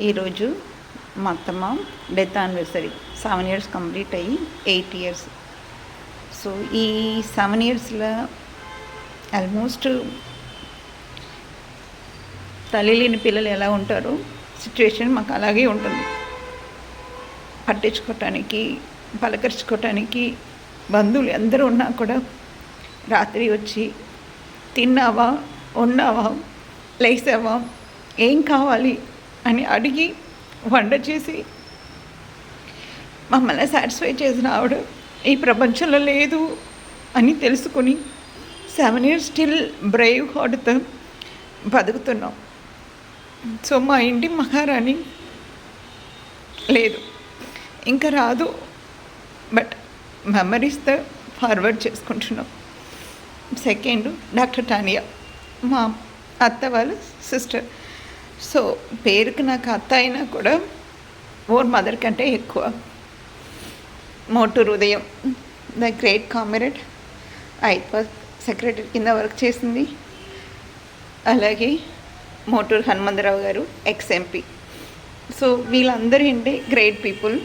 ఈరోజు మా అత్తమ్మ డెత్ యానివర్సరీ 7 ఇయర్స్ కంప్లీట్ అయ్యి 8 ఇయర్స్. సో ఈ 7 ఇయర్స్లో ఆల్మోస్ట్ తల్లి లేని పిల్లలు ఎలా ఉంటారో సిచ్యువేషన్ మాకు అలాగే ఉంటుంది. పట్టించుకోవటానికి, పలకరించుకోవటానికి బంధువులు అందరూ ఉన్నా కూడా రాత్రి వచ్చి తిన్నావా, ఉన్నావా, లేసావా, ఏం కావాలి అని అడిగి వంట చేసి మమ్మల్ని సాటిస్ఫై చేసిన ఆవిడ ఈ ప్రపంచంలో లేదు అని తెలుసుకొని 7 ఇయర్స్ స్టిల్ బ్రేవ్ హార్ట్తో బతుకుతున్నాం. సో మా ఇంటి మహారాణి లేదు, ఇంకా రాదు, బట్ మెమరీస్తో ఫార్వర్డ్ చేసుకుంటున్నాం. సెకండ్ డాక్టర్ టానియా, మా అత్త వాళ్ళ సిస్టర్. సో పేరుకి నాకు అత్త అయినా కూడా ఓన్ మదర్ కంటే ఎక్కువ. మోటూరు ఉదయం the great comrade, iPASS secretary కింద వర్క్ చేసింది. అలాగే మోటూరు హనుమంతరావు గారు ఎక్స్ఎంపీ. సో వీళ్ళందరూ ఏంటి గ్రేట్ పీపుల్.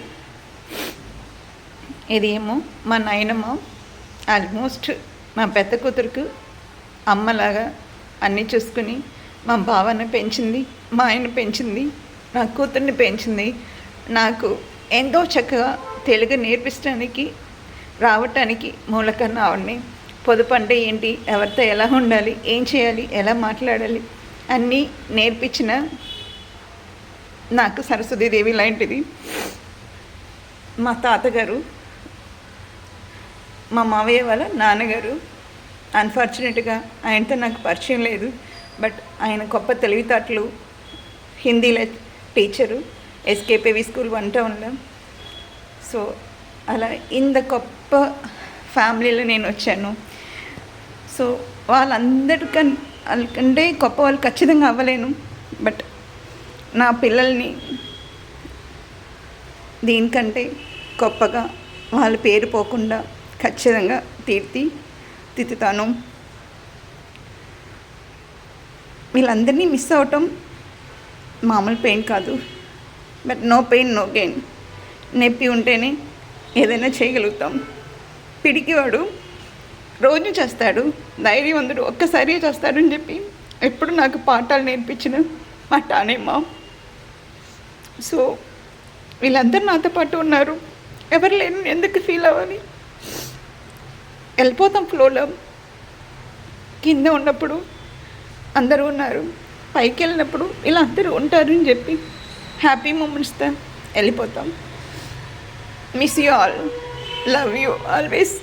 ఇది ఏమో మా నాయనమ్మ ఆల్మోస్ట్ మా పెద్ద కూతురుకు అమ్మలాగా అన్నీ చూసుకుని మా బావని పెంచింది, మా ఆయన పెంచింది, నా కూతుర్ని పెంచింది. నాకు ఎంతో చక్కగా తెలుగు నేర్పించడానికి రావటానికి మూలకన్నా ఆవిడని. పొదుపు అంటే ఏంటి, ఎవరితో ఎలా ఉండాలి, ఏం చేయాలి, ఎలా మాట్లాడాలి అన్నీ నేర్పించిన నాకు సరస్వతీదేవి లాంటిది. మా తాతగారు, మా మావయ్య వాళ్ళ నాన్నగారు. అన్ఫార్చునేట్గా ఆయనతో నాకు పరిచయం లేదు, బట్ ఆయన గొప్ప తెలివితేటలు, హిందీలో టీచరు, ఎస్కేపీవి స్కూల్ 1 టౌన్లో. సో అలా ఇంత గొప్ప ఫ్యామిలీలో నేను వచ్చాను. సో వాళ్ళకంటే గొప్ప వాళ్ళు ఖచ్చితంగా అవ్వలేను, బట్ నా పిల్లల్ని దీనికంటే గొప్పగా వాళ్ళ పేరు పోకుండా ఖచ్చితంగా తీర్తాను. వీళ్ళందరినీ మిస్ అవటం మామూలు పెయిన్ కాదు, but no pain no gain. నొప్పి ఉంటేనే ఏదైనా చేయగలుగుతాం. పిడికివాడు రోజు చేస్తాడు, ధైర్యవంతుడు ఒక్కసారి చేస్తాడని చెప్పి ఎప్పుడు నాకు పాఠాలు నేర్పించిన మా టానేమ్మ. సో వీళ్ళందరూ నాతో పాటు ఉన్నారు. ఎవరు లేని ఎందుకు ఫీల్ అవ్వాలి, వెళ్ళిపోతాం ఫ్లోలో. కింద ఉన్నప్పుడు అందరూ ఉన్నారు, పైకి వెళ్ళినప్పుడు ఇలా అందరూ ఉంటారు అని చెప్పి హ్యాపీ మూమెంట్స్తో వెళ్ళిపోతాం. Miss you all, love you always.